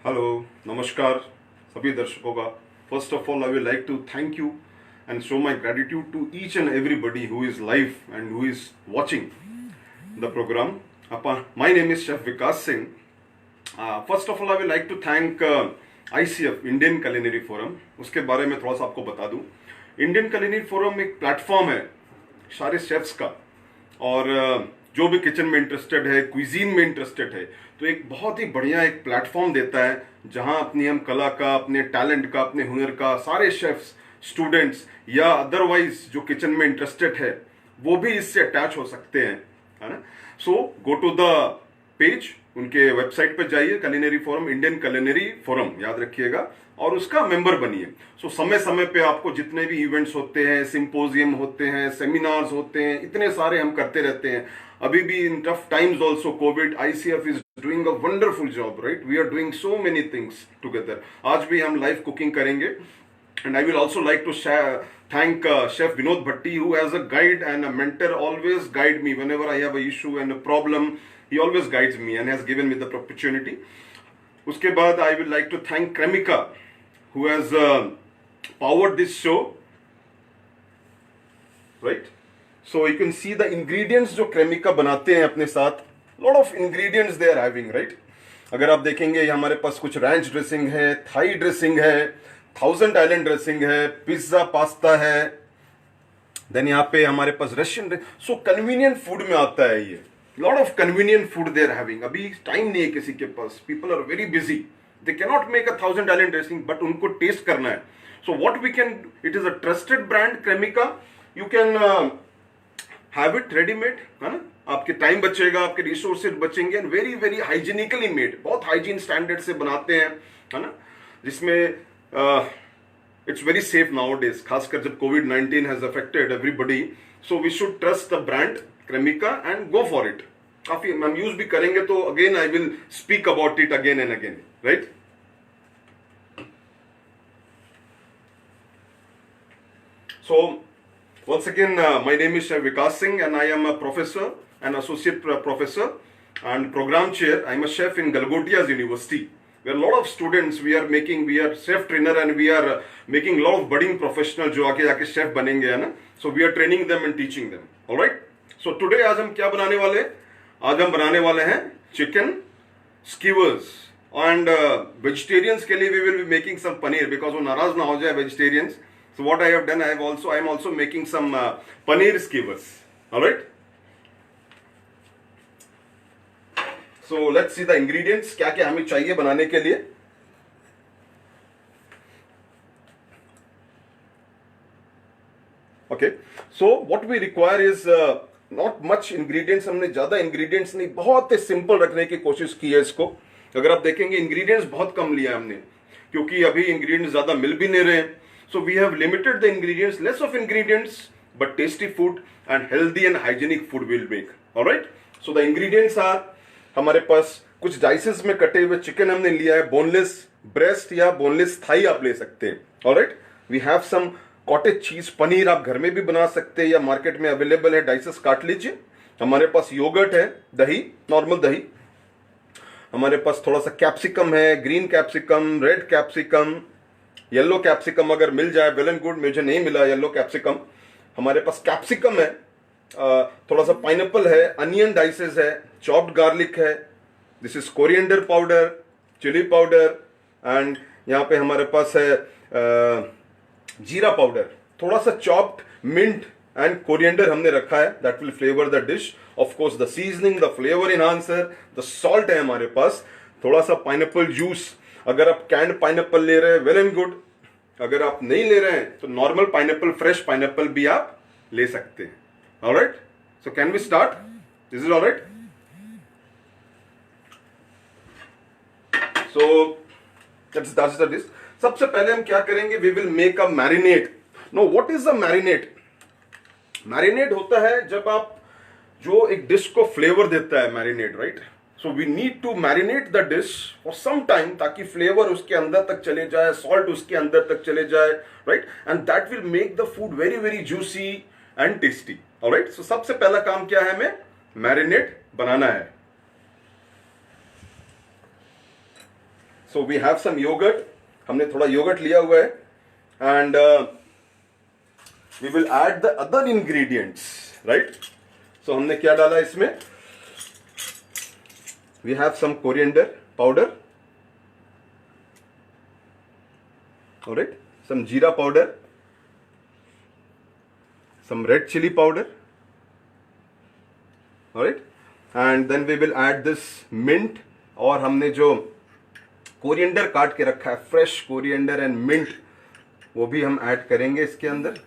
Hello, नमस्कार सभी दर्शकों का। First of all I will like to thank you and show my gratitude to each and everybody who is live and who is watching the program. My name is Chef Vikas Singh. First of all I will like to thank ICF Indian Culinary Forum. उसके बारे में थोड़ा सा आपको बता दूं। Indian culinary forum एक platform है सारे शेफ्स का, और जो भी किचन में इंटरेस्टेड है, क्विजीन में इंटरेस्टेड है, तो एक बहुत ही बढ़िया एक प्लेटफॉर्म देता है जहां अपनी हम कला का, अपने टैलेंट का, अपने हुनर का, सारे शेफ्स, स्टूडेंट्स या अदरवाइज जो किचन में इंटरेस्टेड है वो भी इससे अटैच हो सकते हैं, है ना। सो गो टू द पेज, उनके वेबसाइट पे जाइए, culinary forum, Indian culinary forum याद रखिएगा, और उसका मेंबर बनिए। सो समय समय पे आपको जितने भी इवेंट्स होते हैं, सिंपोजियम होते हैं, सेमिनार्स होते हैं, इतने सारे हम करते रहते हैं। अभी भी in tough times also covid, ICF is doing a wonderful job, right. We are doing so many things together. आज भी हम लाइव कुकिंग करेंगे, and I will also like to thank Chef Vinod Bhatti, who as a guide and a mentor always guide me whenever I have a issue and a problem. He always guides me and has given me the opportunity. उसके बाद I will like to thank Cremica, who has powered this show, right? So you can see the ingredients जो Cremica बनाते हैं अपने साथ, lot of ingredients they are having, right? अगर आप देखेंगे हमारे पास कुछ रैंच ड्रेसिंग है, थाई ड्रेसिंग है, 1000 आइलैंड ड्रेसिंग है, पिज्जा पास्ता है, देन यहाँ पे हमारे पास रशियन। सो कन्वीनियंट फूड में आता है ये, lot of convenient food they are having. अभी टाइम नहीं है किसी के पास, people are very busy, they can not make a 1000 island dressing, but उनको टेस्ट करना है। So what we can, it is a trusted brand Cremica, you can have it readymade, है ना। आपके टाइम बचेगा, आपके रिसोर्सेज बचेंगे, and very very hygienically made, बहुत हाइजीन स्टैंडर्ड से बनाते हैं, है ना, जिसमें it's very safe nowadays, खासकर जब कोविड-19 has affected everybody. So we should trust the brand Cremica and go for it. काफी हम यूज भी करेंगे, तो again I will speak about it again and again, right. So once again, my name is Vikas Singh and I am a professor, an associate professor and program chair. I am a chef in Galgotias University. There are a lot of students we are chef trainer and we are making a lot of budding professionals जो आके जाके chef बनेंगे, है ना। So we are training them and teaching them. All right. So today आज हम क्या बनाने वाले? आज हम बनाने वाले हैं chicken skewers, and vegetarians के लिए we will be making some paneer, because वो नाराज ना हो जाए vegetarians. So what I have done, I am also making some paneer skewers. All right. So let's see the ingredients, क्या क्या हमें चाहिए बनाने के लिए। Okay. So what we require is not much ingredients. हमने ज्यादा ingredients नहीं, बहुत सिंपल रखने की कोशिश की है इसको। अगर आप देखेंगे ingredients बहुत कम लिया हमने, क्योंकि अभी ingredients ज्यादा मिल भी नहीं रहे। So we have limited the ingredients, less of ingredients, but tasty food and healthy and hygienic food we'll make. All right. So the ingredients are, हमारे पास कुछ डाइसेस में कटे हुए चिकन हमने लिया है, बोनलेस ब्रेस्ट या बोनलेस थाई आप ले सकते हैं। All right. We have some cottage cheese, paneer आप घर में भी बना सकते हैं या मार्केट में अवेलेबल है, डाइसेस काट लीजिए। हमारे पास योगर्ट है, दही, नॉर्मल दही। हमारे पास थोड़ा सा कैप्सिकम है, green capsicum, red capsicum, yellow capsicum अगर मिल जाए वेल एंड गुड, मुझे नहीं मिला येलो कैप्सिकम। हमारे पास कैप्सिकम है, थोड़ा सा पाइनएप्पल है, अनियन डाइसेस है, चॉप्ड गार्लिक है, this is coriander powder, chilli powder, and यहाँ पे हमारे पास है जीरा पाउडर, थोड़ा सा चॉप्ड मिंट एंड कोरिएंडर हमने रखा है, that will flavour the dish. Of course the seasoning, the flavour enhancer, the salt है हमारे पास, थोड़ा सा पाइनएप्पल जूस। अगर आप कैंड पाइनएप्पल ले रहे हैं वेल एंड गुड, अगर आप नहीं ले रहे हैं तो नॉर्मल पाइनएप्पल, फ्रेश पाइनएप्पल भी आप ले सकते हैं। Alright, so can we start? Is it alright? So that's the dish. सबसे पहले हम क्या करेंगे, we will make a marinate. No, what is a marinate? Marinate होता है जब आप, जो एक डिश को फ्लेवर देता है, marinate, right. So we need to marinate the dish for some time, ताकि फ्लेवर उसके अंदर तक चले जाए, सॉल्ट उसके अंदर तक चले जाए, right, and that will make the food very very juicy and tasty. Alright. So सबसे पहला काम क्या है, हमें मैरिनेट बनाना है। So we have some yoghurt, हमने थोड़ा योगर्ट लिया हुआ है, and we will add the other ingredients, right. So हमने क्या डाला इसमें, we have some coriander powder, alright, some jeera powder, some red chili powder, alright, and then we will add this mint, और हमने जो कोरिएंडर काट के रखा है, फ्रेश कोरिएंडर एंड मिंट, वो भी हम ऐड करेंगे इसके अंदर।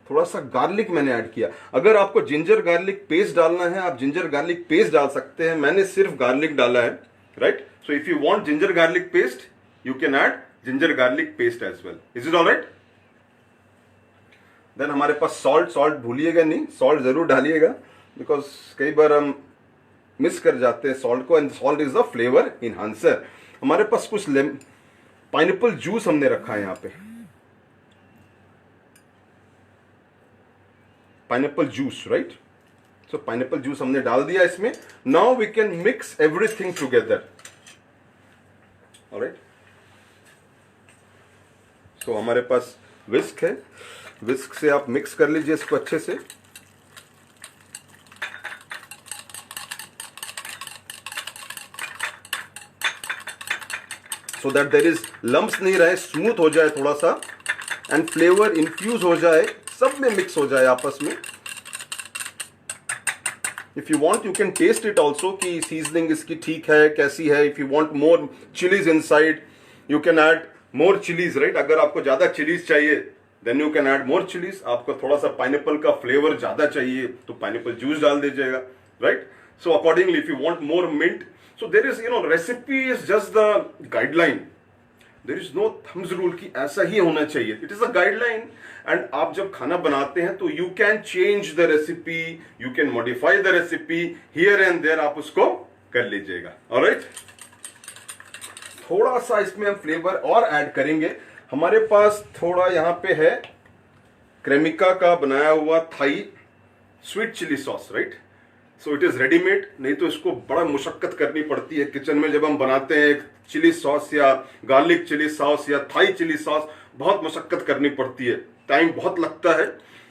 थोड़ा सा गार्लिक मैंने ऐड किया, अगर आपको जिंजर गार्लिक पेस्ट डालना है आप जिंजर गार्लिक पेस्ट डाल सकते हैं, मैंने सिर्फ गार्लिक डाला है, right. So if you want ginger garlic paste you can add ginger garlic paste as well. Is it alright? Then हमारे पास सॉल्ट भूलिएगा नहीं, सॉल्ट जरूर डालिएगा, बिकॉज कई बार हम मिस कर जाते हैं सॉल्ट को, and salt is the flavour enhancer. हमारे पास कुछ पाइनएप्पल जूस हमने रखा है यहाँ पे, pineapple juice, right. So pineapple juice हमने डाल दिया इसमें। Now we can mix everything together, alright. So हमारे पास विस्क है, विस्क से आप मिक्स कर लीजिए इसको अच्छे से। So that there is lumps नहीं रहे, स्मूथ हो जाए थोड़ा सा, एंड फ्लेवर इन्फ्यूज हो जाए, सब में मिक्स हो जाए आपस में। If you want you can taste it also कि सीजनिंग इसकी ठीक है, कैसी है। If you want more chillies inside you can add more chillies, right. अगर आपको ज्यादा चिलीज चाहिए then you can add more chillies. आपको थोड़ा सा पाइनएप्पल का फ्लेवर ज्यादा चाहिए तो पाइनएप्पल जूस डाल दीजिएगा, right. So accordingly if you want more mint, so there is recipe is just the guideline, there is no thumbs rule कि ऐसा ही होना चाहिए। It is a guideline, and आप जब खाना बनाते हैं तो you can change the recipe, you can modify the recipe here and there, आप उसको कर लीजिएगा, ऑलराइट। थोड़ा सा इसमें हम फ्लेवर और ऐड करेंगे। हमारे पास थोड़ा यहाँ पे है क्रेमिका का बनाया हुआ Thai sweet chilli sauce, right. So it is readymade, नहीं तो इसको बड़ा मुशक्कत करनी पड़ती है किचन में जब हम बनाते हैं चिली सॉस या गार्लिक चिली सॉस या थाई चिली सॉस, बहुत मुशक्कत करनी पड़ती है, टाइम बहुत लगता है।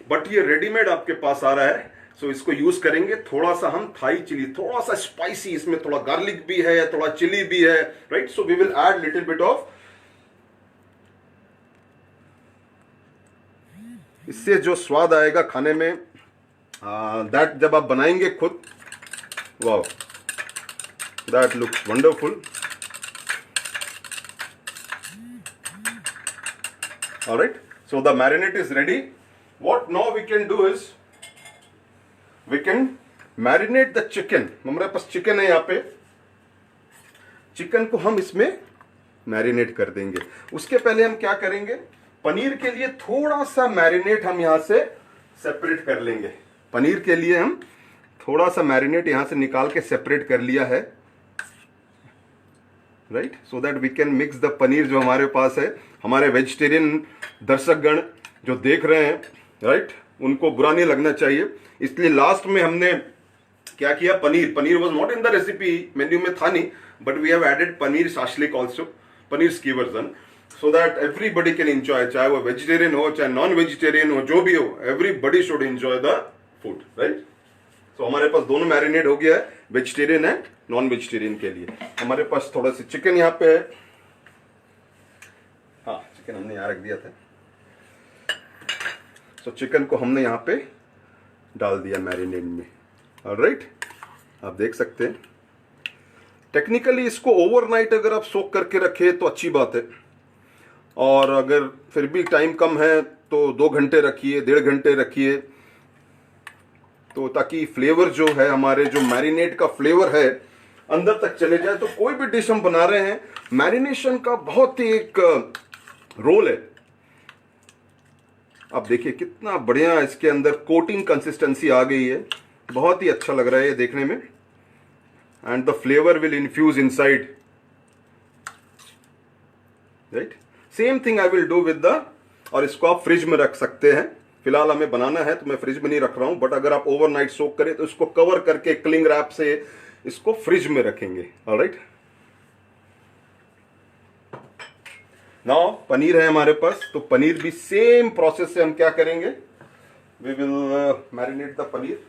बट ये रेडीमेड आपके पास आ रहा है, सो इसको यूज करेंगे। थोड़ा सा हम थाई चिली, थोड़ा सा स्पाइसी, इसमें थोड़ा गार्लिक भी है, थोड़ा चिली भी है, right. So we will add little bit of, इससे जो स्वाद आएगा खाने में, दैट जब आप बनाएंगे खुद, wow, that looks wonderful. Alright, so the marinate is ready. What now we can do is we can marinate the chicken. हमारे पास चिकन है यहाँ पे, चिकन को हम इसमें मैरिनेट कर देंगे। उसके पहले हम क्या करेंगे, पनीर के लिए थोड़ा सा मैरिनेट हम यहां से सेपरेट कर लेंगे। पनीर के लिए हम थोड़ा सा मैरिनेट यहां से निकाल के सेपरेट कर लिया है, right, so that we can mix the paneer जो हमारे पास है। हमारे वेजिटेरियन दर्शकगण जो देख रहे हैं, राइट, उनको बुरा नहीं लगना चाहिए, इसलिए लास्ट में हमने क्या किया, paneer was not in the recipe, menu में था नहीं, but we have added paneer shashlik also, paneer की version, so that everybody can enjoy, चाहे वो वेजिटेरियन हो चाहे नॉन वेजिटेरियन हो, जो भी हो, everybody should enjoy the food, right. So हमारे पास दोनों मैरिनेट हो गया है, वेजिटेरियन एंड नॉन वेजिटेरियन के लिए। हमारे पास थोड़ा सा चिकन यहाँ पे है, हाँ चिकन हमने यहाँ रख दिया था। सो चिकन को हमने यहाँ पे डाल दिया मैरिनेट में, ऑलराइट। आप देख सकते हैं, टेक्निकली इसको ओवरनाइट अगर आप सोक करके रखे तो अच्छी बात है, और अगर फिर भी टाइम कम है तो 2 घंटे रखिए, 1.5 घंटे रखिए, तो ताकि फ्लेवर जो है, हमारे जो मैरिनेट का फ्लेवर है अंदर तक चले जाए। तो कोई भी डिश हम बना रहे हैं, मैरिनेशन का बहुत ही एक रोल है। आप देखिए कितना बढ़िया इसके अंदर कोटिंग कंसिस्टेंसी आ गई है, बहुत ही अच्छा लग रहा है ये देखने में, and the flavour will infuse inside, right. Same thing I will do with the, और इसको आप फ्रिज में रख सकते हैं। फिलहाल हमें बनाना है तो मैं फ्रिज में नहीं रख रहा हूं, बट अगर आप ओवरनाइट सोक करें तो इसको कवर करके क्लिंग रैप से इसको फ्रिज में रखेंगे, ऑलराइट। नाउ पनीर है हमारे पास, तो पनीर भी सेम प्रोसेस से हम क्या करेंगे, we will marinate the paneer.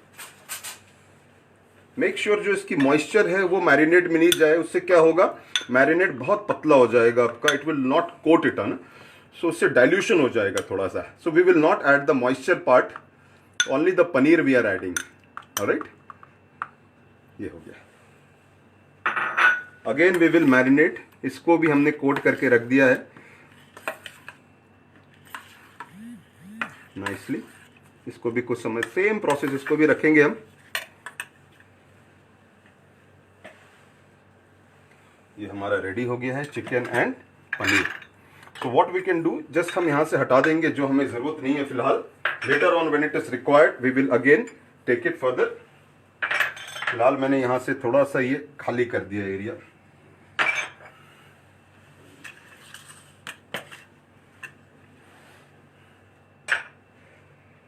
Make sure जो इसकी मॉइस्चर है वो मैरिनेट में नहीं जाए, उससे क्या होगा, मैरिनेट बहुत पतला हो जाएगा आपका, it will not coat it on, so उससे डाइल्यूशन हो जाएगा थोड़ा सा। So we will not add the moisture part, only the paneer we are adding. Alright, ये हो गया। अगेन वी विल मैरिनेट, इसको भी हमने कोट करके रख दिया है नाइसली। इसको भी कुछ समय सेम प्रोसेस, इसको भी रखेंगे हम। ये हमारा रेडी हो गया है chicken and paneer. So what we can do, just हम यहां से हटा देंगे जो हमें जरूरत नहीं है फिलहाल। Later on when it is required we will again take it further. फिलहाल मैंने यहां से थोड़ा सा ये खाली कर दिया एरिया।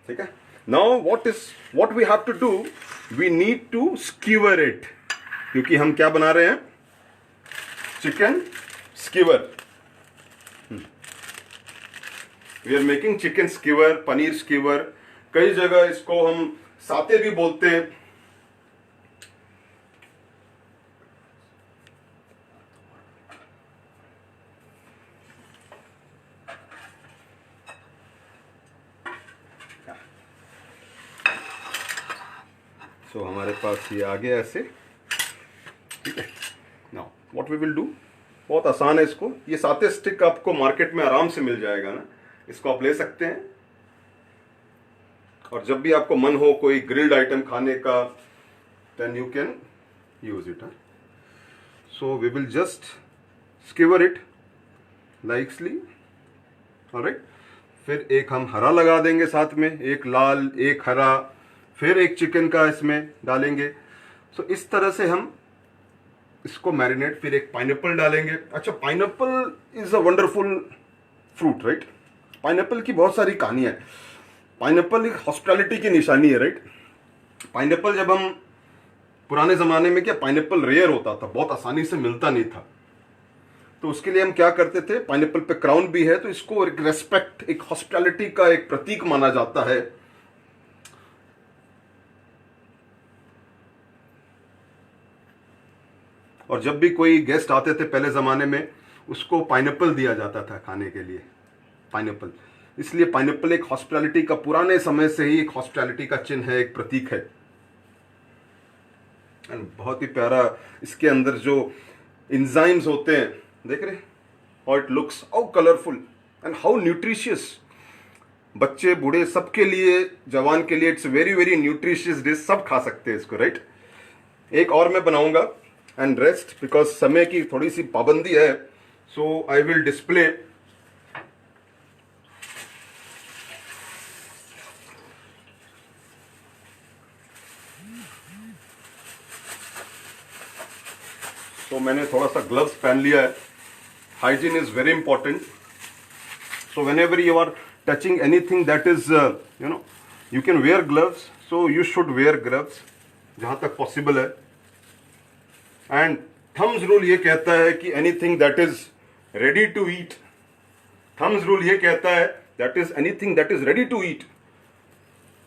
ठीक है, now what we have to do, we need to skewer it, क्योंकि हम क्या बना रहे हैं, chicken skewer. We are making chicken skewer, paneer skewer. कई जगह इसको हम साते भी बोलते हैं। तो हमारे पास ये आ गया ऐसे। ठीक है, now what we will do, बहुत आसान है इसको। ये साते स्टिक आपको मार्केट में आराम से मिल जाएगा ना, इसको आप ले सकते हैं। और जब भी आपको मन हो कोई ग्रिल्ड आइटम खाने का, then you can use it. So we will just skewer it likely. Alright, फिर एक हम हरा लगा देंगे साथ में, एक लाल एक हरा, फिर एक चिकन का इसमें डालेंगे। सो इस तरह से हम इसको मैरिनेट, फिर एक पाइनएप्पल डालेंगे। अच्छा, pineapple is a wonderful fruit, right. Pineapple की बहुत सारी कहानियां है। पाइनएप्पल एक हॉस्पिटैलिटी की निशानी है, राइट। पाइनएप्पल जब हम पुराने जमाने में, क्या पाइनएप्पल रेयर होता था, बहुत आसानी से मिलता नहीं था, तो उसके लिए हम क्या करते थे, पाइनएप्पल पे क्राउन भी है तो इसको एक रेस्पेक्ट, एक हॉस्पिटैलिटी का एक प्रतीक माना जाता है। और जब भी कोई गेस्ट आते थे पहले ज़माने में, उसको पाइनएप्पल दिया जाता था खाने के लिए, पाइनएप्पल। इसलिए पाइनएप्पल एक हॉस्पिटैलिटी का, पुराने समय से ही एक हॉस्पिटैलिटी का चिन्ह है, एक प्रतीक है। एंड बहुत ही प्यारा, इसके अंदर जो इंजाइम्स होते हैं, देख रहे, how it looks, how colourful and how nutritious. बच्चे बूढ़े सबके लिए, जवान के लिए it's very very nutritious dish, सब खा सकते हैं इसको, राइट। एक और मैं बनाऊंगा एंड रेस्ट, बिकॉज समय की थोड़ी सी पाबंदी है, सो आई विल डिस्प्ले। तो मैंने थोड़ा सा ग्लव्स पहन लिया है। Hygiene is very important, so whenever you are touching anything that is you can wear gloves, so you should wear gloves जहां तक पॉसिबल है। एंड थम्स रूल ये कहता है कि anything that is ready to eat, thumbs rule ये कहता है that is anything that is ready to eat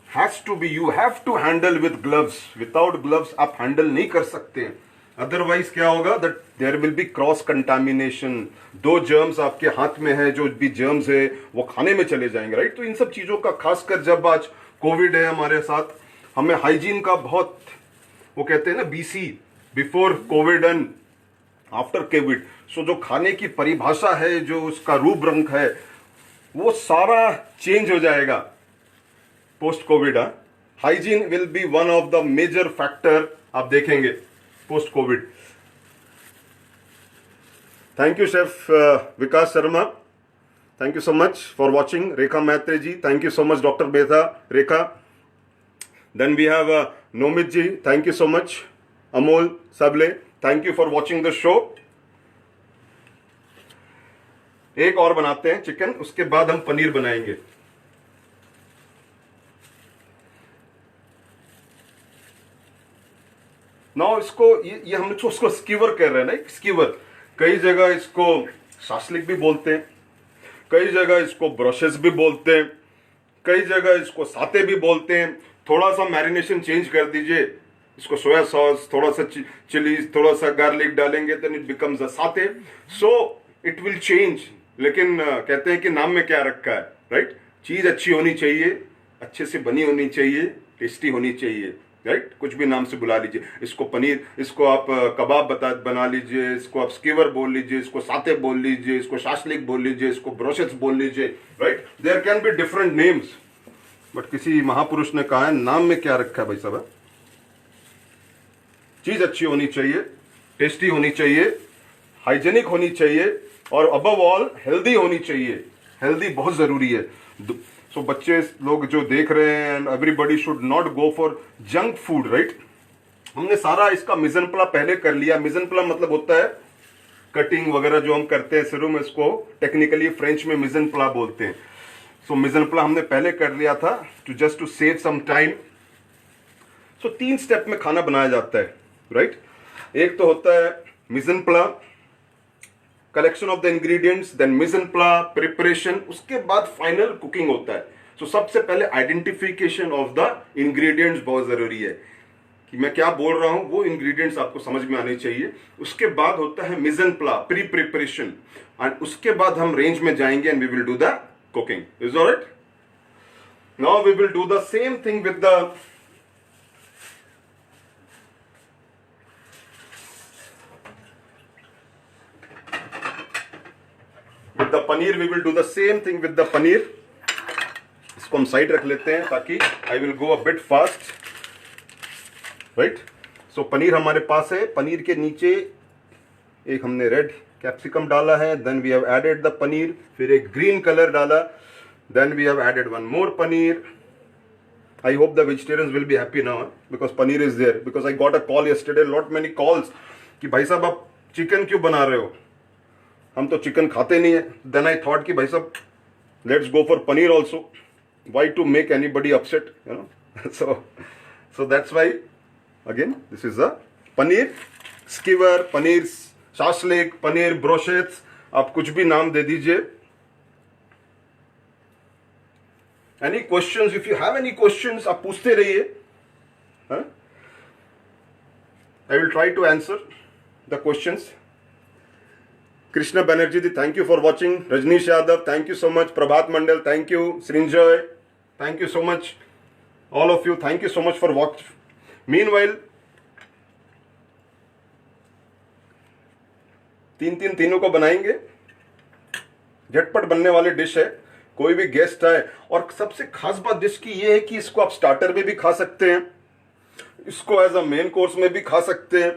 has to be, you have to handle with gloves. Without gloves आप handle नहीं कर सकते, अदरवाइज क्या होगा, that there will be cross contamination. दो जर्म्स आपके हाथ में है, जो भी जर्म्स है वो खाने में चले जाएंगे, राइट। तो इन सब चीजों का, खासकर जब आज कोविड है हमारे साथ, हमें हाइजीन का बहुत, वो कहते हैं ना BC, before Covid and after Covid. So जो खाने की परिभाषा है, जो उसका रूप रंग है, वो सारा चेंज हो जाएगा post Covid. Hygiene will be one of the major factor, आप देखेंगे post Covid. Thank you chef Vikas Sharma, thank you so much for watching. Rekha Maitre ji, thank you so much. Doctor Betha Rekha, then we have Nomit ji, thank you so much. Amol Sable, thank you for watching the show. एक और बनाते हैं chicken, उसके बाद हम पनीर बनाएंगे। नाउ इसको, ये हम उसको स्कीवर कह रहे हैं ना, स्कीवर। कई जगह इसको शास्लिक भी बोलते हैं, कई जगह इसको ब्रशेस भी बोलते हैं, कई जगह इसको साते भी बोलते हैं। थोड़ा सा मैरिनेशन चेंज कर दीजिए, इसको सोया सॉस, थोड़ा सा चिलीज, थोड़ा सा गार्लिक डालेंगे, देन इट बिकम्स अ साते। So it will change. लेकिन कहते हैं कि नाम में क्या रखा है, राइट? चीज अच्छी होनी चाहिए, अच्छे से बनी होनी चाहिए, टेस्टी होनी चाहिए, राइट? कुछ भी नाम से बुला लीजिए इसको। पनीर, इसको आप कबाब बना लीजिए, इसको आप स्कीवर बोल लीजिए, इसको साते बोल लीजिए, इसको शाशलिक बोल लीजिए, इसको ब्रोशेट्स बोल लीजिए, right? There can be different names, but किसी महापुरुष ने कहा है नाम में क्या रखा है भाई साहब। चीज अच्छी होनी चाहिए, टेस्टी होनी चाहिए, हाइजेनिक होनी चाहिए, और अबव ऑल हेल्दी होनी चाहिए। हेल्दी बहुत जरूरी है। सो बच्चे लोग जो देख रहे हैं, and everybody should not go for junk food, right? हमने सारा इसका मिजन प्ला पहले कर लिया। मिजन प्ला मतलब होता है कटिंग वगैरह जो हम करते हैं शुरू में, इसको टेक्निकली फ्रेंच में मिजन प्ला बोलते हैं। सो मिजन प्ला हमने पहले कर लिया था to save some time. So 3 step में खाना बनाया जाता है, राइट? एक तो होता है mise en place, collection of the ingredients, then mise en place, preparation, उसके बाद फाइनल कुकिंग होता है। सो सबसे पहले आइडेंटिफिकेशन ऑफ द इंग्रेडिएंट्स बहुत जरूरी है कि मैं क्या बोल रहा हूं, वो इंग्रेडिएंट्स आपको समझ में आने चाहिए। उसके बाद होता है मिजन प्ला, प्री प्रिपरेशन, एंड उसके बाद हम रेंज में जाएंगे and we will do the cooking. Is alright? Now we will do the same thing with the paneer. We will do the same thing with the paneer. इसको हम साइड रख लेते हैं ताकि I will go a bit fast, right? So paneer हमारे पास है। पनीर के नीचे एक हमने रेड कैप्सिकम डाला है, then we have added the paneer, फिर एक ग्रीन कलर डाला, then we have added one more paneer. I hope the vegetarians will be happy now because paneer is there. Because I got a call yesterday, lot many calls कि भाई साहब आप chicken क्यों बना रहे हो, हम तो चिकन खाते नहीं है। देन आई थॉट कि भाई साहब let's go for paneer also, why to make anybody upset, you know? So that's why again this is a paneer skewer, paneer shashlik, paneer brochettes, आप कुछ भी नाम दे दीजिए। Any questions? If you have any questions आप पूछते रहिए, I will try to answer the questions. Krishna Banerjee, thank you for watching. Rajneesh Yadav, thank you so much. Prabhat Mandal, thank you. Srinjoy, thank you so much. All of you, thank you so much for watching. Meanwhile, तीनों को बनाएंगे। झटपट बनने वाली dish है, कोई भी guest आए। और सबसे खास बात डिश की ये है कि इसको आप स्टार्टर में भी खा सकते हैं, इसको एज अ मेन कोर्स में भी खा सकते हैं,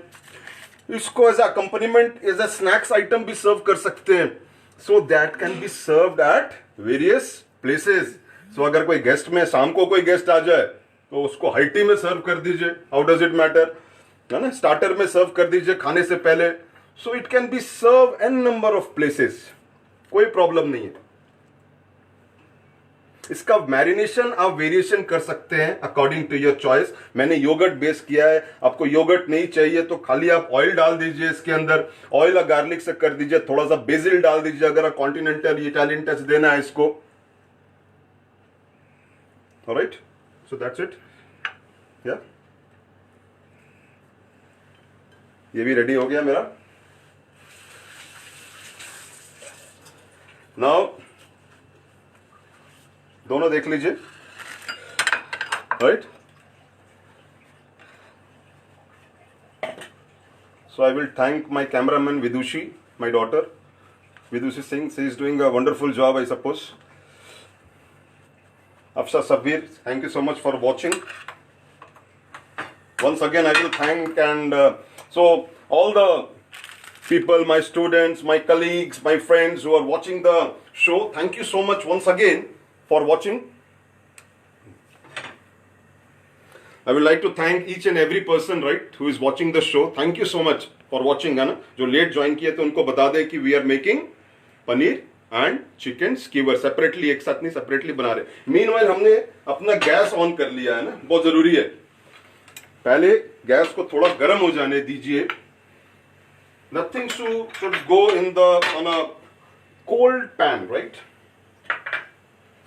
इसको as accompaniment, as a snacks item भी सर्व कर सकते हैं। So that can be served at various places. So अगर कोई गेस्ट में, शाम को कोई गेस्ट आ जाए तो उसको हाई टी में सर्व कर दीजिए, हाउ डज इट मैटर, है ना? स्टार्टर में सर्व कर दीजिए खाने से पहले। So it can be serve an number of places, कोई प्रॉब्लम नहीं है। इसका मैरिनेशन आप वेरिएशन कर सकते हैं अकॉर्डिंग टू योर चॉइस। मैंने योगर्ट बेस किया है, आपको योगर्ट नहीं चाहिए तो खाली आप ऑयल डाल दीजिए इसके अंदर, ऑयल और गार्लिक से कर दीजिए, थोड़ा सा बेसिल डाल दीजिए अगर आप कॉन्टिनेंटल इटालियन टच देना है इसको। Alright, so that's it. या ये भी रेडी हो गया मेरा। नाउ दोनों देख लीजिए, right? So I will thank my cameraman Vidushi, my daughter Vidushi Singh, she is doing a wonderful job I suppose. अफसा Sabir, thank you so much for watching. Once again I will thank and so all the people, my students, my colleagues, my friends who are watching the show, thank you so much once again for watching. I would like to thank each and every person, right, who is watching the show. Thank you so much for watching, है ना? जो late join किए तो उनको बता दें कि we are making paneer and chicken skewer separately, एक साथ नहीं, सेपरेटली बना रहे। मीनवाइल हमने अपना गैस ऑन कर लिया है ना, बहुत जरूरी है। पहले गैस को थोड़ा गर्म हो जाने दीजिए। Nothing should go in the on a cold pan, right?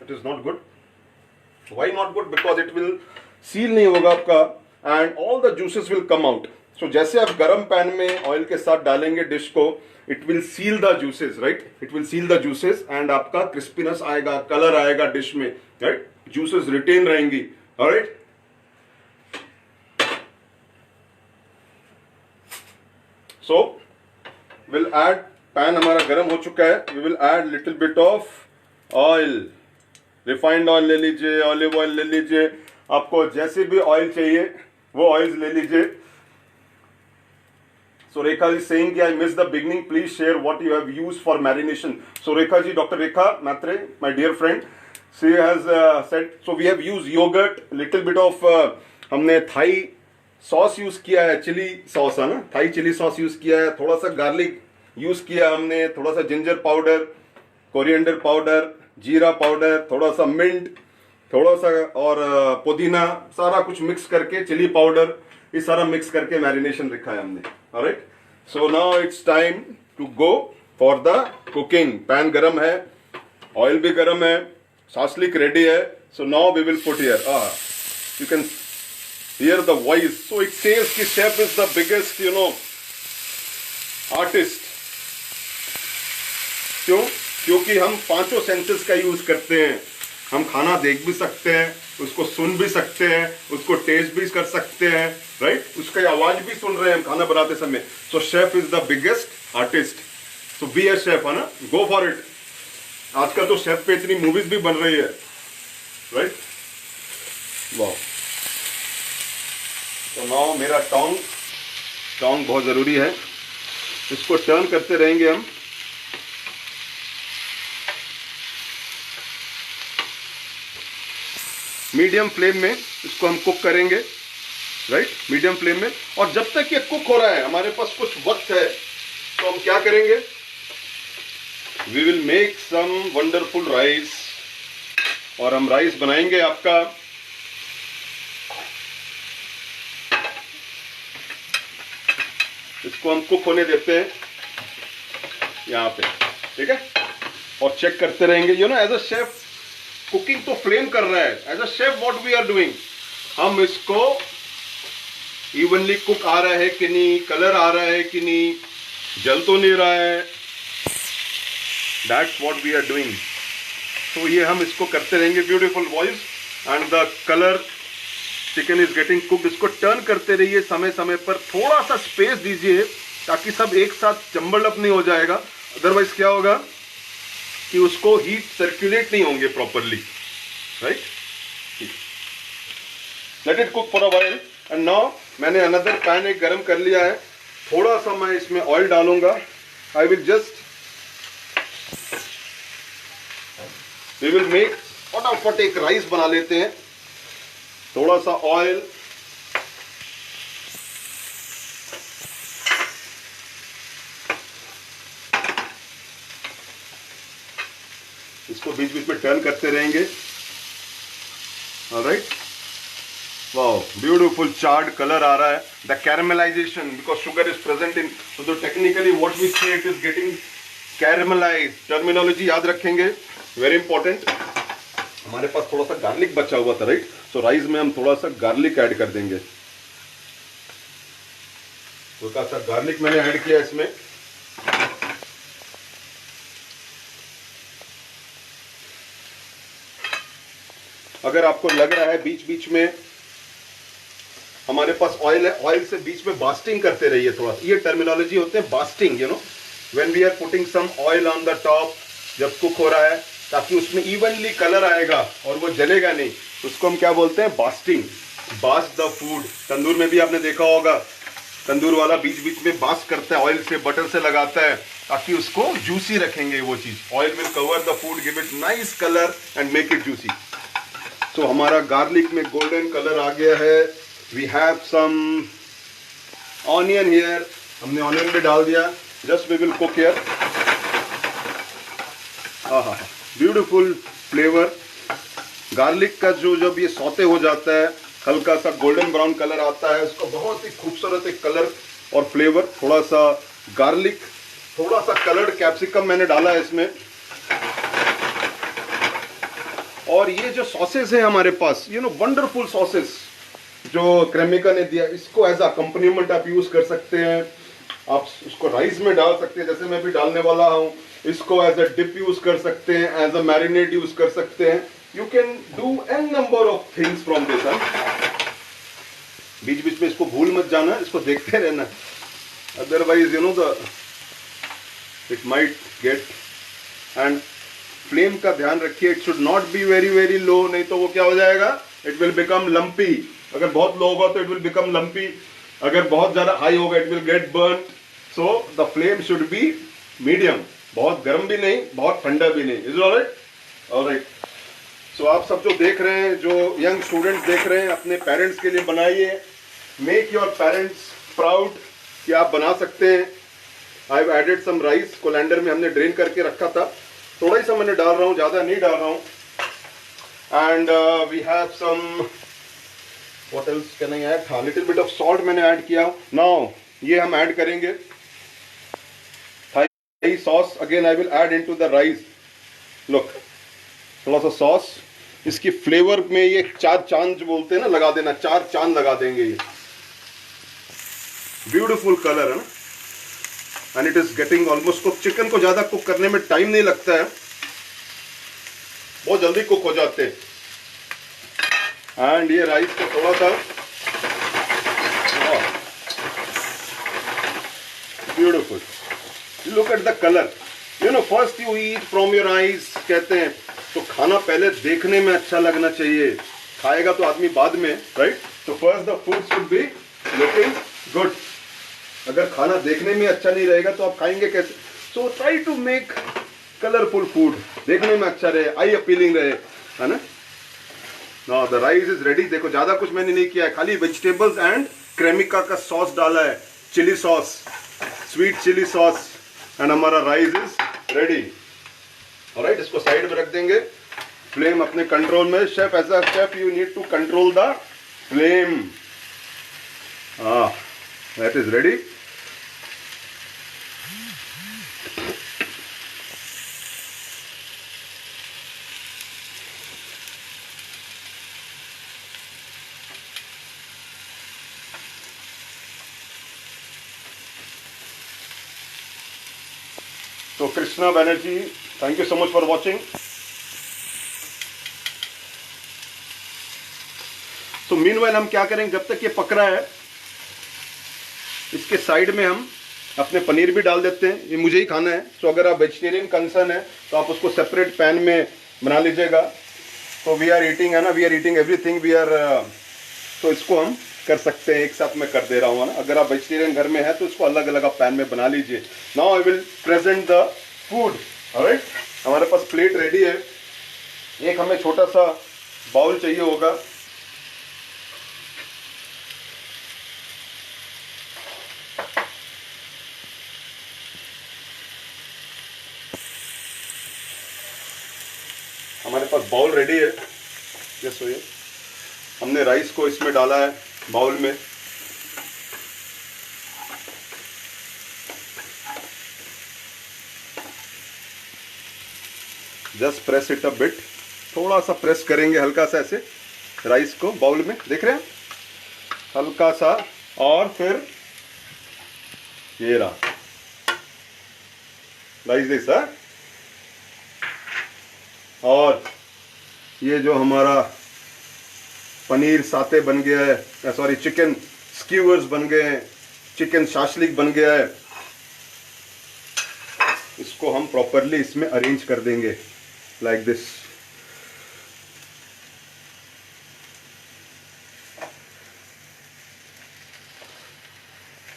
It is not good. Why not good? Because it will seal नहीं होगा आपका and all the juices will come out. So जैसे आप गरम पैन में ऑयल के साथ डालेंगे डिश को, it will seal the juices, right? It will seal the juices and आपका crispiness आएगा, कलर आएगा डिश में, right? Juices retain रहेंगी, alright? So we'll add, pan हमारा गरम हो चुका है, we will add little bit of oil. Refined oil ले लीजिए, ऑलिव ऑयल ले लीजिए, आपको जैसे भी ऑयल चाहिए वो ऑयल ले लीजिए. सो रेखा जी सेइंग कि I miss the beginning, please share what you have used for marination. So Rekha ji, doctor Rekha Maitre, my dear friend, she has said so we have used yogurt, little bit of हमने Thai sauce use किया है, chilli sauce है ना, Thai chilli sauce use किया है, थोड़ा सा garlic use किया हमने, थोड़ा सा जिंजर पाउडर, कोरिएंडर पाउडर, जीरा पाउडर, थोड़ा सा मिंट, थोड़ा सा और पुदीना, सारा कुछ मिक्स करके, चिली पाउडर, ये सारा मिक्स करके मैरिनेशन रखा है हमने. Alright, so now it's time to go for the cooking. Pan गरम है, ऑयल भी गरम है, सासलिक रेडी है. So now we will put here, you can hear the voice. So it says कि chef is the biggest artist. क्यों? क्योंकि हम पांचों सेंसेस का यूज करते हैं. हम खाना देख भी सकते हैं, उसको सुन भी सकते हैं, उसको टेस्ट भी कर सकते हैं, राइट? उसका आवाज भी सुन रहे हैं हम खाना बनाते समय. So chef is the biggest artist. So be a chef, है ना, गो फॉर इट. आजकल तो शेफ पे इतनी मूवीज भी बन रही है, राइट? वाह. तो नाउ मेरा टोंग बहुत जरूरी है, इसको टर्न करते रहेंगे हम. मीडियम फ्लेम में इसको हम कुक करेंगे, राइट? मीडियम फ्लेम में. और जब तक ये कुक हो रहा है, हमारे पास कुछ वक्त है, तो हम क्या करेंगे, we will make some wonderful rice. और हम राइस बनाएंगे आपका इसको हम कुक होने देते हैं यहाँ पे, ठीक है? और चेक करते रहेंगे. You know, as a chef cooking तो फ्लेम कर रहा है. As a chef what we are doing, हम इसको इवनली कुक आ रहा है कि नहीं, कलर आ रहा है कि नहीं, जल तो नहीं रहा है, that's what we are doing. तो ये हम इसको करते रहेंगे. Beautiful voice and the colour, chicken is getting cooked. इसको टर्न करते रहिए समय समय पर. थोड़ा सा स्पेस दीजिए ताकि सब एक साथ जम्बल अप नहीं हो जाएगा. अदरवाइज क्या होगा कि उसको हीट सर्कुलेट नहीं होंगे properly, right? Let it cook for a while. And now मैंने अनदर पैन एक गरम कर लिया है. थोड़ा सा मैं इसमें ऑयल डालूंगा. I will just, we will make, फटाफट एक राइस बना लेते हैं. थोड़ा सा ऑयल, इसको बीच बीच में टर्न करते रहेंगे. Alright, wow, beautiful charred colour आ रहा है. The caramelisation, because sugar is present in, तो technically what we say it is getting caramelise. Terminology याद रखेंगे, वेरी इंपॉर्टेंट. हमारे पास थोड़ा सा गार्लिक बचा हुआ था, राइट? सो राइस में हम थोड़ा सा गार्लिक ऐड कर देंगे. थोड़ा सा गार्लिक मैंने ऐड किया इसमें. अगर आपको लग रहा है बीच बीच में हमारे पास ऑयल है, ऑयल से बीच में बास्टिंग करते रहिए थोड़ा. ये टर्मिनोलॉजी होते हैं basting, you know, when we are putting some oil on the top, जब कुक हो रहा है, ताकि उसमें इवनली कलर आएगा और वो जलेगा नहीं. उसको हम क्या बोलते हैं, basting. Baste the food. Tandoor में भी आपने देखा होगा, तंदूर वाला बीच बीच में बास्ट करता है, ऑयल से, बटर से लगाता है, ताकि उसको जूसी रखेंगे वो चीज. Oil will cover the food, give it nice colour and make it juicy. तो हमारा गार्लिक में गोल्डन कलर आ गया है. We have some onion here, हमने ऑनियन भी डाल दिया. Just we will cook here. हाँ, ब्यूटीफुल फ्लेवर. गार्लिक का जो जब ये सौते हो जाता है, हल्का सा गोल्डन ब्राउन कलर आता है, उसका बहुत ही खूबसूरत एक कलर और फ्लेवर. थोड़ा सा गार्लिक, थोड़ा सा कलर्ड कैप्सिकम मैंने डाला है इसमें. और ये जो सॉसेस है हमारे पास, वंडरफुल सॉसेस जो क्रेमिका ने दिया, इसको एज अकम्पनीमेंट आप यूज कर सकते हैं। आप उसको राइस में डाल सकते हैं, जैसे मैं भी डालने वाला हूँ। इसको एज अ डिप यूज कर सकते हैं, एज अ मैरिनेट यूज कर सकते हैं। You can do an number of things from this. बीच बीच में इसको भूल मत जाना, इसको देखते रहना, otherwise it might get. And flame का ध्यान रखिए, it should not be very very low, नहीं तो वो क्या हो जाएगा, इट विल बिकम लंपी। अगर बहुत लो होगा तो इट विल बिकम लंपी, अगर बहुत ज्यादा हाई होगा it will get burn. So the flame should be medium, बहुत गर्म भी नहीं, बहुत ठंडा भी नहीं। Is alright? ऑलराइट। सो आप सब जो देख रहे हैं, जो यंग स्टूडेंट्स देख रहे हैं, अपने पेरेंट्स के लिए बनाइए। मेक योर पेरेंट्स प्राउड कि आप बना सकते हैं। I have added some rice, colander में हमने ड्रेन करके रखा था, थोड़ा ही सा मैंने डाल रहा हूँ, ज्यादा नहीं डाल रहा हूँ। And we have some, what else can I add, हाँ लिटिल बिट ऑफ सॉल्ट मैंने ऐड किया। नाउ ये हम ऐड करेंगे Thai sauce, again I will add into the rice. Look, थोड़ा सा सॉस, इसकी फ्लेवर में ये 4 चांद जो बोलते हैं ना, लगा देना, 4 चांद लगा देंगे। ये ब्यूटीफुल कलर है ना, and it is getting almost cook. Chicken को ज्यादा कुक करने में टाइम नहीं लगता है, बहुत जल्दी कुक हो जाते हैं। एंड ये राइस को थोड़ा सा, beautiful, look at the colour. First you eat from your eyes कहते हैं, तो खाना पहले देखने में अच्छा लगना चाहिए, खाएगा तो आदमी बाद में, राइट? तो first the food should be looking good. अगर खाना देखने में अच्छा नहीं रहेगा तो आप खाएंगे कैसे? So try to make colourful food, देखने में अच्छा रहे, आई अपीलिंग रहे, है ना? Now the rice is ready. देखो ज्यादा कुछ मैंने नहीं किया है, खाली वेजिटेबल्स एंड क्रेमिका का सॉस डाला है, chilli sauce, sweet chilli sauce, and हमारा राइस इज रेडी। ऑलराइट, इसको साइड में रख देंगे। फ्लेम अपने कंट्रोल में। Chef, as a chef you need to control the flame. That is ready. So Krishna Banerjee, thank you so much for watching. So meanwhile हम क्या करेंगे, जब तक ये पक रहा है, इसके साइड में हम अपने पनीर भी डाल देते हैं। ये मुझे ही खाना है, तो अगर आप वेजिटेरियन कंसर्न है तो आप उसको सेपरेट पैन में बना लीजिएगा। तो वी आर ईटिंग, है ना, we are eating everything, we are, तो इसको हम कर सकते हैं, एक साथ मैं कर दे रहा हूँ ना। अगर आप वेजिटेरियन घर में है तो इसको अलग अलग आप पैन में बना लीजिए। Now I will present the food. Alright, हमारे पास प्लेट रेडी है। एक हमें छोटा सा बाउल चाहिए होगा। हमारे पास बाउल रेडी है। यस, ये हमने राइस को इसमें डाला है बाउल में। Just press it a bit, थोड़ा सा प्रेस करेंगे हल्का सा ऐसे राइस को बाउल में, देख रहे हैं, हल्का सा। और फिर ये रहा राइस दिस है। और ये जो हमारा पनीर साते बन गया है, सॉरी चिकन स्क्यूवर्स बन गए हैं, चिकन शाशलिक बन गया है, इसको हम प्रॉपरली इसमें अरेंज कर देंगे like this.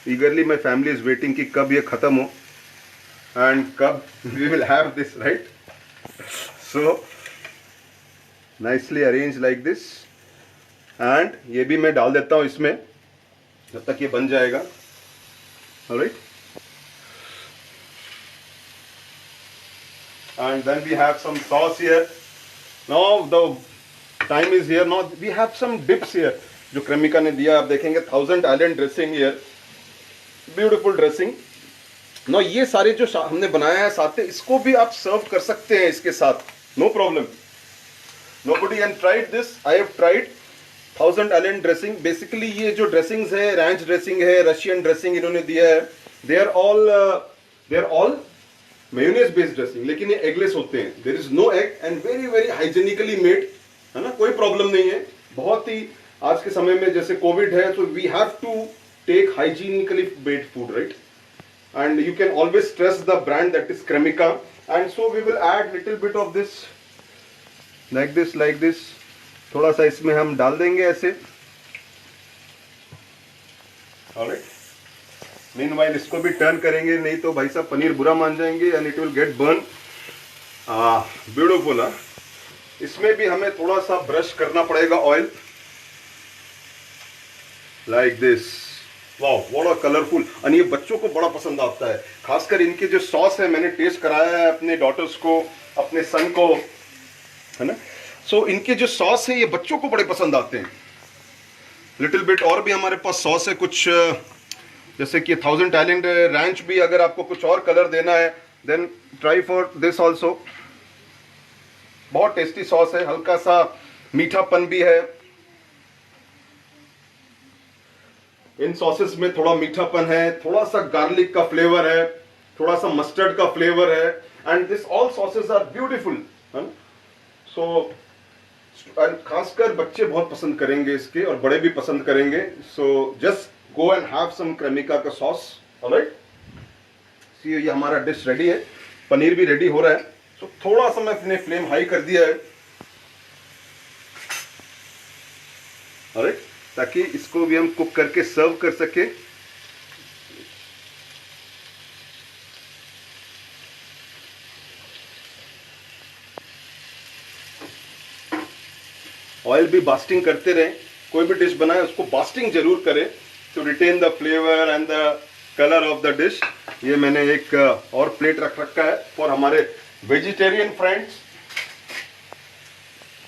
Eagerly my family is waiting कि कब ये खत्म हो एंड कब we will have this, right? So nicely arrange like this. And ये भी मैं डाल देता हूं इसमें जब तक ये बन जाएगा। Alright, and then we have some sauce here. Now the time is here. Now we have some dips here जो क्रेमिका ने दिया। आप देखेंगे 1000 Island dressing here, beautiful dressing. No ये सारे जो हमने बनाया है साथ, इसको भी आप सर्व कर सकते हैं इसके साथ, no problem. Nobody had tried this. I have tried 1000 dressing. Basically ये जो ड्रेसिंग्स है, रैंच ड्रेसिंग है, रशियन ड्रेसिंग इन्होंने दिया है, they are all mayonnaise based dressing, लेकिन ये एगलेस होते हैं. There is no egg and very very hygienically made, है ना, कोई प्रॉब्लम नहीं है. बहुत ही आज के समय में जैसे कोविड है, तो we have to take hygienically made food, right? And you can always trust the brand that is Cremica. And so we will add little bit of this, like this. थोड़ा सा इसमें हम डाल देंगे ऐसे. ऑलराइट. मीनवाइल इसको भी टर्न करेंगे, नहीं तो भाई साहब पनीर बुरा मान जाएंगे and it will get burn. Beautiful. इसमें भी हमें थोड़ा सा ब्रश करना पड़ेगा oil, like this. Wow, what a colourful. और ये बच्चों को बड़ा पसंद आता है, खासकर इनके जो सॉस है. मैंने टेस्ट कराया है अपने डॉटर्स को, अपने सन को, है ना. सो इनके जो सॉस है ये बच्चों को बड़े पसंद आते हैं. लिटिल बिट और भी हमारे पास सॉस है कुछ, जैसे कि 1000 टैलेंट रैंच भी. अगर आपको कुछ और कलर देना है then try for this also. बहुत टेस्टी सॉस है, हल्का सा मीठापन भी है. इन सॉसेस में थोड़ा मीठापन है, थोड़ा सा गार्लिक का फ्लेवर है, थोड़ा सा मस्टर्ड का फ्लेवर है. And this all sauces are beautiful. So खासकर बच्चे बहुत पसंद करेंगे इसके, और बड़े भी पसंद करेंगे. So just go and have some Cremica का सॉस. ऑलराइट. सी, ये हमारा डिश रेडी है. पनीर भी रेडी हो रहा है. सो थोड़ा सा मैंने फ्लेम हाई कर दिया है, ऑलराइट, ताकि इसको भी हम कुक करके सर्व कर सके. ऑयल भी बास्टिंग करते रहे. कोई भी डिश बनाए उसको बास्टिंग जरूर करें to retain the flavour and the colour of the dish. ये मैंने एक और प्लेट रख रखा है फॉर हमारे vegetarian friends,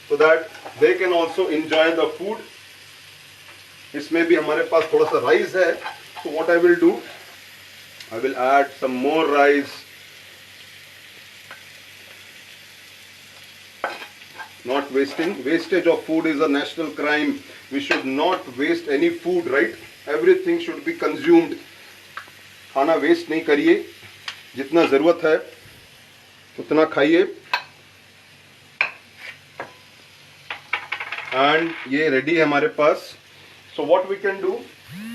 so that they can also enjoy the food. इसमें भी हमारे पास थोड़ा सा राइस है. So what I will do, I will add some more rice. Not wasting. Wastage of food is a national crime. We should not waste any food, right? Everything should be consumed. खाना waste नहीं करिए, जितना जरूरत है उतना खाइए. And ये ready है हमारे पास. So what we can do,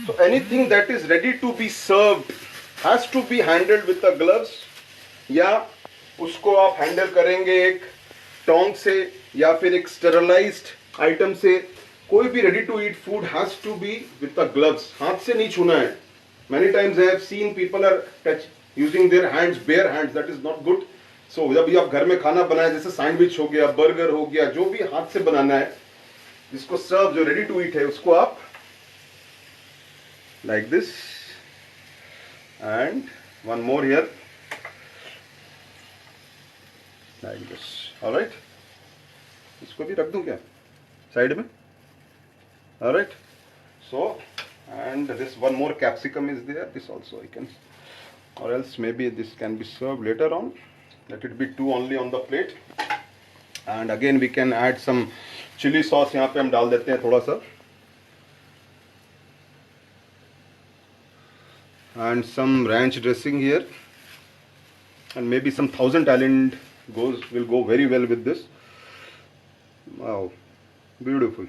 so anything that is ready to be served has to be handled with the gloves, या उसको आप हैंडल करेंगे एक टोंग से या फिर एक स्टेरलाइज्ड आइटम से. कोई भी ready to eat food has to be with the gloves. हाथ से नहीं छूना है. Many times I have seen people are touch using their hands, bare hands. That is not good. So जब भी आप घर में खाना बनाए, जैसे सैंडविच हो गया, बर्गर हो गया, जो भी हाथ से बनाना है, जिसको सर्व, जो रेडी टू ईट है, उसको आप like this. And one more here, like this. Alright. इसको भी रख दूं क्या साइड में? Alright. So and this one more capsicum is there. This also I can, or else maybe this can be served later on. Let it be two only on the plate. And again we can add some chili sauce. यहाँ पे हम डाल देते हैं थोड़ा सा, and some ranch dressing here, and maybe some 1000 talent will go very well with this. Wow, beautiful.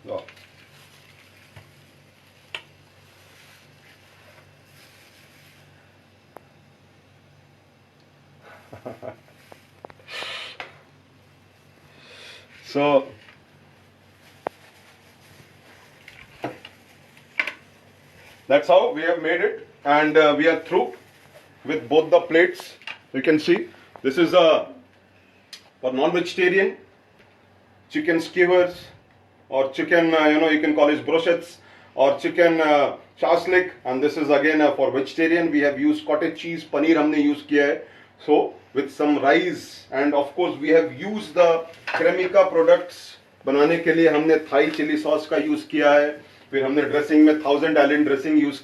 Wow. So that's how we have made it, and we are through with both the plates. You can see this is for non-vegetarian chicken skewers, or chicken, you can call it brochettes, or chicken shashlik. And this is again for vegetarian. We have used cottage cheese, paneer हमने use किया है. So with some rice, and of course we have used the Cremica products. बनाने के लिए हमने Thai chilli sauce का use किया है. फिर हमने ड्रेसिंग में 1000 टैलेंट ड्रेसिंग यूज